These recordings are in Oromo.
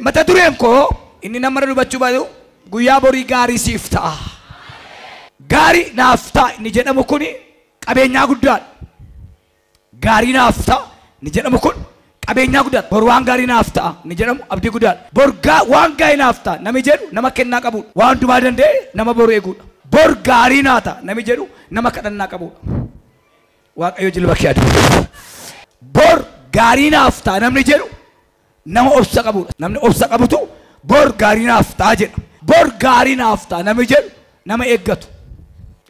Mata dureen koo inni nama dubachuu baatu guyyaa borii gaarii siif ta'a. Gaarii naaf ta'a inni jedhamu kun qabeenyaa guddaadha. Gaarii naaf ta'a inni jedhamu kun qabeenyaa guddaadha. Bor waan gaarii naaf ta'a inni jedhamu abdii guddaadha. Bor waan gaarii naaf ta'a nami jedhu nama kennaa qabudha. Waan hundumaa danda'e nama boru eeguudha. Bor gaarii naa ta'a nami jedhu nama kadhannaa qabudha. Waaqayyo jilba kee aduu. Bor gaarii naaf ta'a namni jedhu nama obsa qabudha. Namni obsa qabutu bor gaarii naaf ta'a jedha. Bor gaarii naaf ta'a namni jedhu nama eeggatu.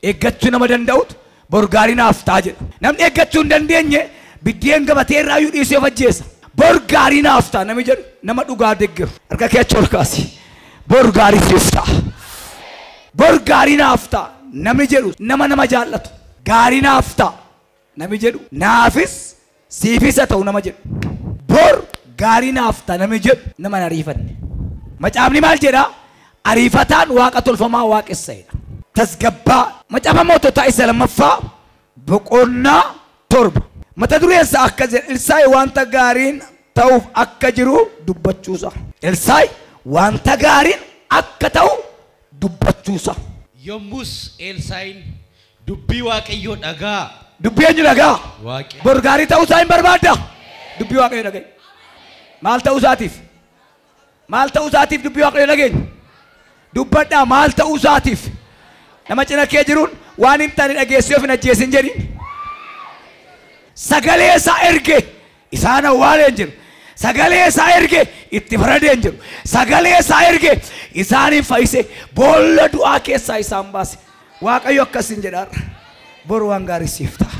Eeggachuu nama danda'utu bor gaarii naaf ta'a jedha. Namni eeggachuu hin dandeenye biddeen gabatee irraa iyyuu dhiisee of ajjeesa. Bor gaarii naaf ta'a namni jedhu nama dhugaa deeggaru. Harka kee achi ol kaasi. Bor gaarii siif ta'a. Bor gaarii naaf ta'a namni jedhu nama jaallatu. Gaarii naaf ta'a namni jedhu naafis siifis haa ta'u nama jedhu. Bor gaarii naaf ta'a namni jedhu nama hin ariifanne. Macaafni maal jedha? Ariifataan waaqa tolfamaa waaqessadha. Tasgabbaa macaafa moototaa isa lammaffaa boqonnaa 7 mata dureen isaa akka jedha Elsaayi wanta gaariin ta'uuf akka jiru dubbachuusa. Elsaayi wanta gaariin akka ta'u dubbachuusa. Yommus Elsaayin dubbii waaqayyoo dhagaa. Dubbii eenyu dhagaa? Waaqayyo. Bor gaarii ta'uu isaa hin barbaadda? Dubbii waaqayyoo dhaga'i. Maal ta'uu isaatiif? Maal ta'uu isaatiif dubbii waaqayyoo dhageenya? Dubbadhaa maal ta'uu isaatiif? Nama cina kee jiruun waan hin taane dhageessee of hin ajjeesin jedhin. Sagalee isaa erge isaan awwaaleen jiru. Sagalee isaa erge itti faradeen jiru. Sagalee isaa erge isaaniin fayyise boolla du'aa keessaa isaan baase. Waaqayyo akkasin jedhaarra. Bor waan gaarii siif ta'a.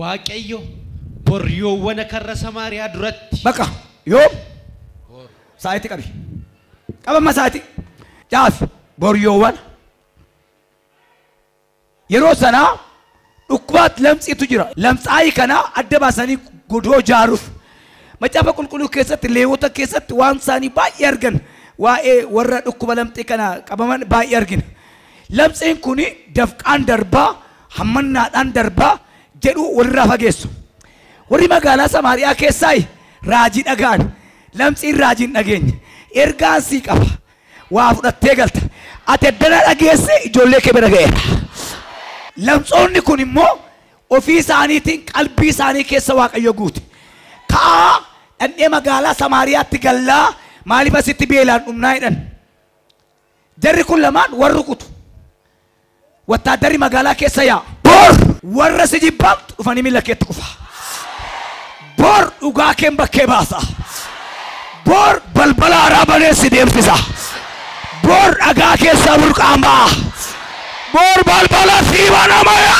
Waaqayyo boryoowwan karra Samaariyaa duratti. Bakka yoo sa'aatii qabi. Qabama sa'aatii. Caafi boryoowwan. Yeroo sanaa dhukkubaat lamxiitu jira. Lamxaayi kana adda baasanii godoo jaaruuf. Macaafa qulqulluu keessatti Leewwota keessatti waan isaanii baay'ee argan. Waa'ee warra dhukkuba lamxii kana qabaman baay'ee argina. Lamxiin kuni dafqaan darbaa hammannaadhaan darbaa jedhu walirraa fageessu. Warri magaalaa Samaariyaa keessaa raajii dhagaan. Lamxiin raajiin dhageenye. Ergaan sii qaba. Waa fudhattee galta. Ati addana dhageesse ijoollee kee bira ga'eera. Lamxoonni kun immoo ofii isaaniitiin qalbii isaanii keessa waaqayyo guute. Ka'aa dhandhee magaalaa Samaariyaatti gallaa maaliif asitti beelaan dhumnaa jedhan. Jarri kun lamaan warra rukutu. Wattaaddarri magaalaa keessa yaa'a. Bor warra si jibbaamtu dhufanii miila keetti kufa. Bor dhugaa keen bakkee baasa. Bor balbala haaraa baneessi deemsisa. Bor dhagaa keessaa burqaan ba'a. Bor balbala siiba namaya.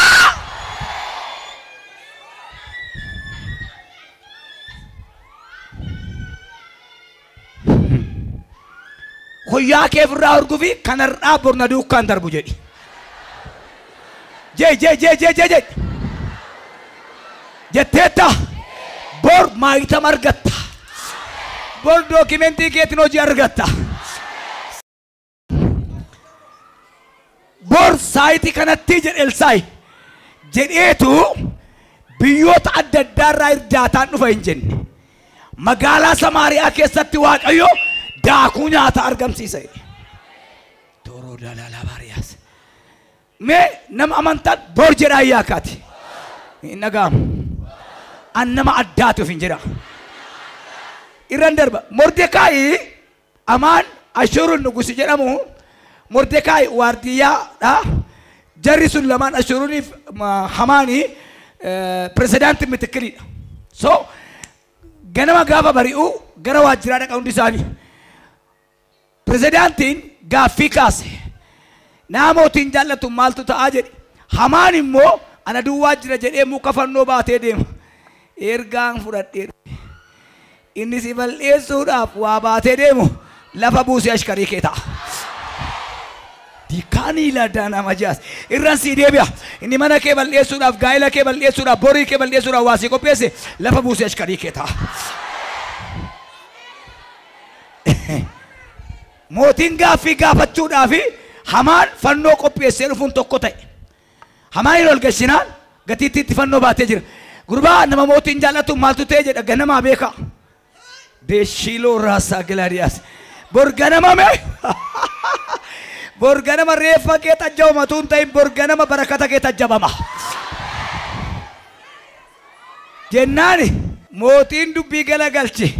Guyyaa kee irraa urgufi kanarraa borna duukaan darbu jedhi. Jetteetta bor maayitama argatta. Bor dookimentii keetiin hojii argatta. Bor saayitii kanatti jedhe Elsaayi jedheetu biyyoota adda addaarraa irdaataan dhufa hin jenne. Magaalaa Samaariyaa keessatti waaqayyo daakuu nyaata argamsiisa. Tooroo daalaalaa baariyaas. Mee nama amantaan bor jedhaa yaakaati. Hin dhaga'amu. An nama addaatuuf hin jedha. Irran darba. Mordekaayi Amaan Ashuuruun nugusi jedhamu. Mordekaayi waardiyyaadha. Jarri sun lamaan Ashuuruuniif Hamaanii pirezidaantii mitikiriidha. So ganama gaafa bari'uu gara waajjiraa dhaqa hundi isaanii. Pirezidaantiin gaaffii kaase. Namootiin jaallatu maaltu ta'aa jedhe. Hamaan immoo ana duwwaa jira jedhee muka fannoo baatee deema. Ergaan fudhadhee inni si balleessuudhaaf waa baatee deemu lafa buusee ashkarii kee ta'a. Dikaanii laddaa nama jaas. Irraan sii deebi'a. Inni mana kee balleessuudhaaf, gaa'ela kee balleessuudhaaf, borii kee balleessuudhaaf waa sii qopheesse lafa buusee ashkarii kee ta'a. Mootiin gaaffii gaafachuudhaaf Hamaan fannoo qopheessee dhufuun tokko ta'e. Hamaan ol gashinaan gatiitti fannoo baatee jira. Gurbaa nama mootiin jaallatu maaltu ta'e jedha ganamaa beeka. Deshilo rasa gelarias. Borganama me. Borganama refa kita jawma tuntai borganama barakata kita jabama. Jennani mootiin dubbii galagalche.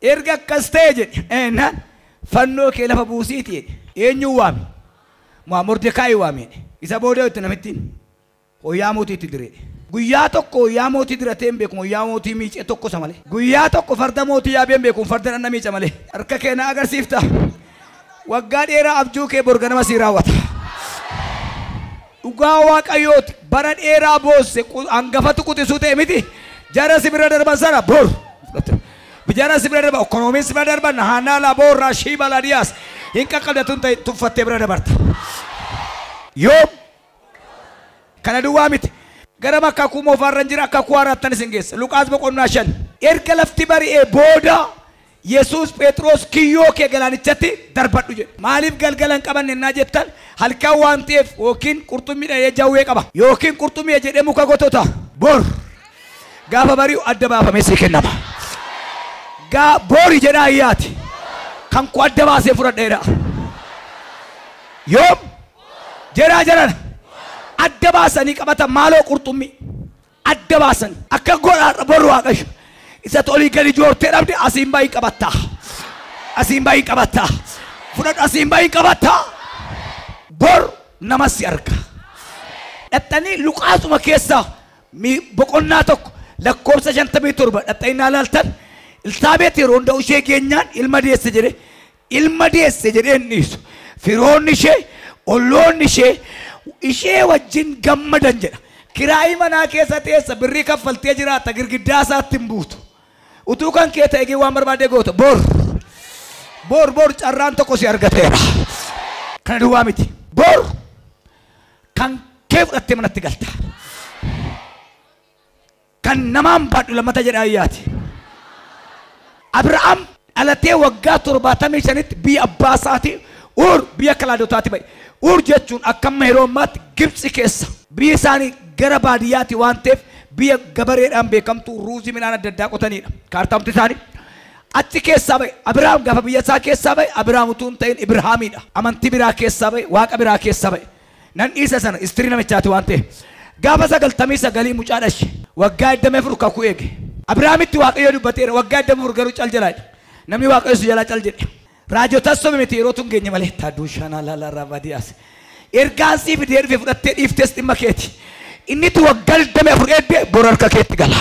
Erga kasteje enan fanno ke lafa buusiti eenyu waami. Mordecai waami. Isa booda itti namittiin. Hoyaa mootii itti dire. Guyyaa tokko hoyaa mootii dirateen beeku hoyaa mootii miicee tokko sa malee. Guyyaa tokko farda mootii yaabeen beeku farda dhanna miica malee. Harka kee na agarsiifta. Waggaa dheeraa abjuu kee borganama sii raawwata. Dhugaa Waaqayyooti bara dheeraa boosse hangafatu quxisuu ta'e miti. Jara sibira darban sana bor. Bijara sibira darban ekonomiin sibira darban naannaa laboo raashii baladiyaas hin qaqqabdatun ta'e tuffattee bira dabarta. Yoom kana duwwaa miti. Gara makka kumoo farran jira akka kuwaarattan isin geessa. Luqaas boqonnaa 5. Erga lafti bari'ee booda Yesuus Phexros kiyyoo kee galaanichatti darbadhu jedhe. Maaliif galgalan qaban ennaa jettan halkan waan ta'eef yookiin qurxummiidha jawwee qaba yookiin qurxummii jedhee muka gotota bor gaafa bari'u adda baafamee sii kennama. Boori jedhaa iyyaati kan ku adda baasee fudhadheedha. Yoom jedhaa jedhan adda baasanii qabatan maaloo qurxummii adda baasan akka godhaa bor Waaqayyo. Isa tolii gadi joortee dhabde asiin baay'ee qabatta. Asiin baay'ee qabatta. Fudhadhu asiin baay'ee qabatta. Bor nama si arga. Dhattanii Luqaasuma keessa boqonnaa tokko lakkoofsa 57 dhattanii ilaaltan Elsaabeet yeroo hunda ishee keenyaan ilma deesse jedhe ilma deesse jedhee niisu. Firoonni ishee olloonni ishee wajjin gammadan jedha. Kiraayii manaa keessa teessa birrii kaffaltee jiraata girgiddaa isaatti hin buutu. Utuu kan kee ta'e waan barbaade goota bor carraan tokko si argateera. Kana duwwaa miti. Bor kan kee fudhattee manatti galta. Kan namaan baadhu lammata jedhaa iyyaati. Abrahaam dhalatee waggaa 75tti biyya abbaa isaatii Uur biyya Kalaadotaatti ba'e. Uur jechuun akka yeroo ammaatti Gibxi keessa biyya isaanii gara baadiyyaatti waan ta'eef biyya gabareedhaan beekamtu ruuzii midhaan adda addaa qotanidha. Kaartaamti isaanii achi keessaa ba'e. Abrahaam gaafa biyya isaa keessaa ba'e Abrahaam utuu hin ta'in Ibrahaamidha. Amantii biraa keessaa ba'e Waaqa biraa keessaa ba'e. Nan dhiisa sana istirii namichaati waan ta'eef gaafa 99 mucaa dhashe waggaa 24 kakuu eege. Abrahaamitti Waaqayyo dubbateera waggaa 24 garuu cal jalaadha. Namni Waaqayyo su jalaa cal jedhe. Raajotas sobe miti yeroo tun geenye malee taaduu shanaa laalaa raabadiyaas. Ergaan siif deebi'ee fudhattee dhiiftes dhimma keeti. Inni tu waggaa 24 eegde bor harka keetti gala.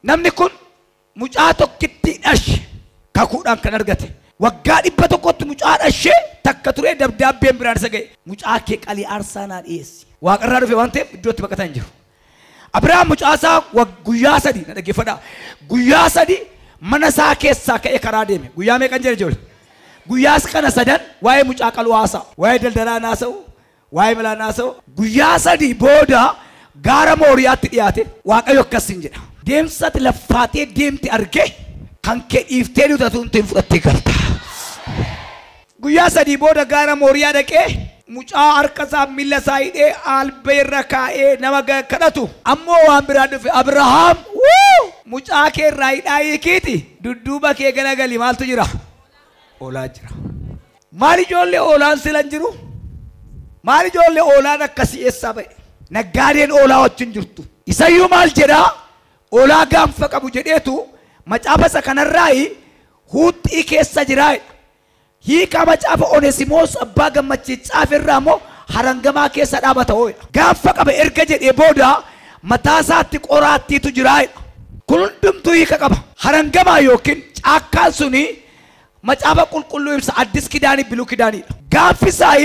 Namni kun mucaa tokkitti dhashe kakuudhaan kan argate. Waggaa 100tti mucaa dhashee takka turee dabdaabbeen biraan isa ga'e. Mucaa kee qalii aarsaa naa dhiyeessi. Waaqarraa dhufe waan ta'eef iddootti baqatan jiru. Abrahaam mucaa isaa guyyaa 3 na dhaggeeffadhaa. Guyyaa 3 mana isaa keessaa ka'ee karaa deeme. Guyyaa meeqan jedhe ijoollee? Guyyaas kana 3 waa'ee mucaa qaluu haasa'a. Waa'ee daldalaa naasa'u. Waa'ee malaa naasa'u. Guyyaa 3 booda gaara Mooriyaatti dhiyaate Waaqayyo akkasiin jedha. Deemsatti laffaatee deemti argee kan kee dhiiftee dutatuun ta'in fudhattee galta. Guyyaa 3 booda gaara Mooriyaa dhaqee mucaa harka isaa miila isaa hidhee albee irra kaa'ee nama kadhatu. Ammoo waan biraa dhufe Abrahaam mucaa kee irraa hidhaa hiikiiti dudduuba kee galagali maaltu jira? Oolaa jira. Maal ijoollee oolaan silan jiru? Maal ijoollee oolaan akkasii eessaa ba'e? Naggaadeen oolaa wajjin jirtu. Isayyuu maal jedhaa? Oolaa gaanfa qabu jedheetu macaafa isa kanarraa huuxxii keessa jiraa. Hiika macaafa Oneesimoos abbaa gammachiisaa irraa immoo harangamaa keessa dhaabata ho'a. Gaanfa qaba erga jedhee booda mataa isaatti qoraattiitu jiraa. Kun hundumtuu hiika qaba. Harangamaa yookiin caakkaan suni macaafa qulqulluu ibsa Addis Kidaanii Biluu Kidaaniidha. Gaanfi isaa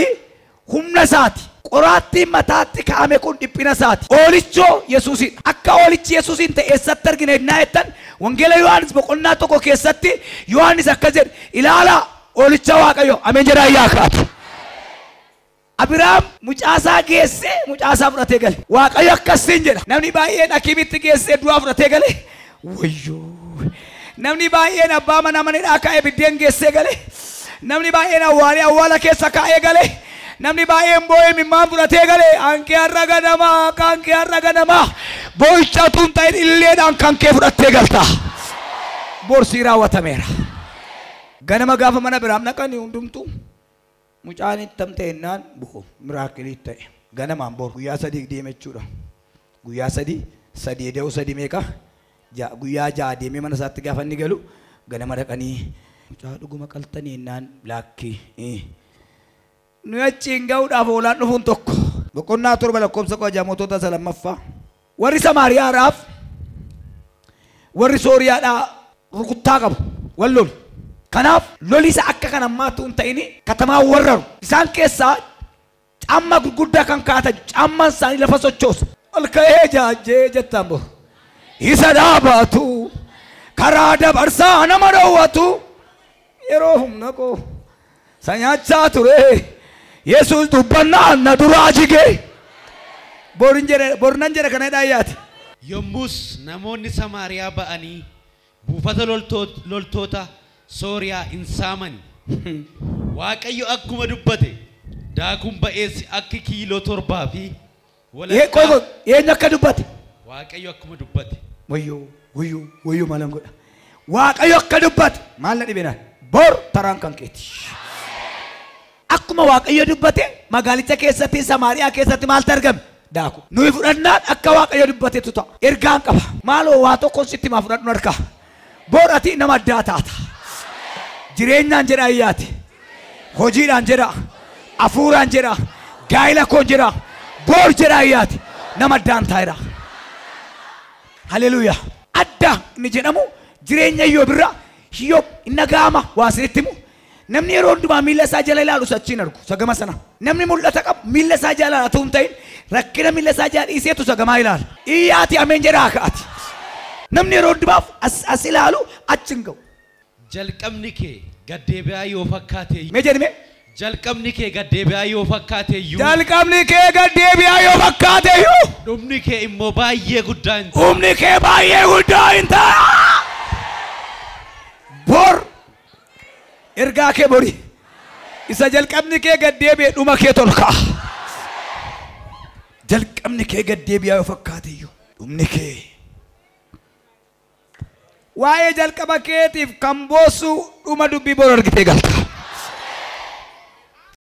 humna isaati. Qoraattiin mataatti kaa'ame kun dhiphina isaati. Oolichoo Yesuusiidha. Akka oolichi Yesuusiin ta'e eessatti argina innaa jettan wangeela Yohaanis boqonnaa 1 keessatti Yohaanis akka jedhe ilaalaa oolicha Waaqayyo ameen jedhaa yaa kaatu. Abrahaam mucaasaa geessee mucaasaa fudhatee gale. Waaqayyo akkasiin jedha. Namni baay'een Akiimitti geessee du'aa fudhatee gale. Wayyoo. Namni baay'een abbaa mana manidhaa kaa'ee biddeen geessee gale. Namni baay'een awwaala keessa kaa'ee gale. Namni baay'een boo'ee mimmaan fudhatee gale. Hankee har'a ganamaa, hankee har'a ganamaa. Boo'icha tun ta'in illeedhaan kan kee fudhattee galta. borsii raawwatameera. Ganama gaafa mana biraam naqanii hundumtuu mucaan ittamteennaan bu'u miraakilii ta'e. Ganamaan bor guyyaa sadii deeme jechuudha. Guyyaa sadii dee'u sadii meeqa? Guyyaa ja'a deemee mana isaatti gaafa inni galu ganama dhaqanii mucaa dhuguma qaltanii innaan laakkii. Nu achiin ga'uudhaaf oolaan dhufuun tokko. Boqonnaa 7 lakkoofsa 6 mootota 2ffaa. Warri Samaariyaadhaaf warri Sooriyaadhaa rukuttaa qabu wal lolu. Kanaaf loli isa akka kan ammaatu hin ta'ini katamaa warraru. Isaan keessaa camma gurguddaa kan kaatan camman isaanii lafa sochoosa. Ol ka'ee jaajjee jettaan boo. Isa dhaabatu karaa dabarsaa nama dhoowwatu yeroo humna koo sanyaachaa ture Yesuus dubbannaan na duraa jigee. Bornan jedhe kana dhaayyaati. Yommus namoonni Samaariyaa ba'anii buufata loltoota Sooriyaa hin saamani. Waaqayyo akkuma dubbate daakuun ba'eessi akka kiiloo 7 fi walakkaa. Eenyu akka dubbate? Waaqayyo akkuma dubbate. Wayyoo maalan godha. Waaqayyo akka dubbate maal na dhibeenaan bor taraan kan keeti. Akkuma Waaqayyo dubbate magaalicha keessatti Samaariyaa keessatti maaltu argame? Daaku. Nuyi fudhannaan akka Waaqayyo dubbatetu ta'a. Ergaan qaba. Maaloo waa tokkoon sitti maa fudhadhu harkaa. Bor ati nama addaa taata. Jireenyaan jedha ayyaati. Hojiidhaan jedha. Afuuraan jedha. Gaa'ila koon jedha. Bor jedha ayyaati. Nama addaan taa'edha. Haleluuyaa. Adda inni jedhamu jireenya Iyyoob irraa Iyyoob inni gaama waa isinitti himu. Namni yeroo hundumaa miilla isaa jala ilaalu sachiin argu sagama sana. Namni mul'ata qabu miilla isaa jala ilaalatu hin ta'in rakkina miilla isaa jala dhiiseetu sagamaa ilaala. Iyyaati ameen jedhaa ka'ati. Namni yeroo hundumaaf as ilaalu achi hin ga'u. Jalqabni kee gaddeebi'aa yoo fakkaate Mee jedhime? jalqabni kee gaddeebi'aa yoo fakkaate iyyuu Jalqabni kee gaddeebi'aa yoo fakkaate iyyuu dhumni kee immoo baay'ee guddaa hin ta'u. dhumni kee baay'ee guddaa hin ta'a. Bor ergaa kee bori isa jalqabni kee gaddeebi'ee dhuma kee tolkaa. Jalqabni kee gaddeebi'aa yoo fakkaate iyyuu dhumni kee. Waa'ee jalqaba keetiif kan boossu dhuma dubbii bor argitee galta.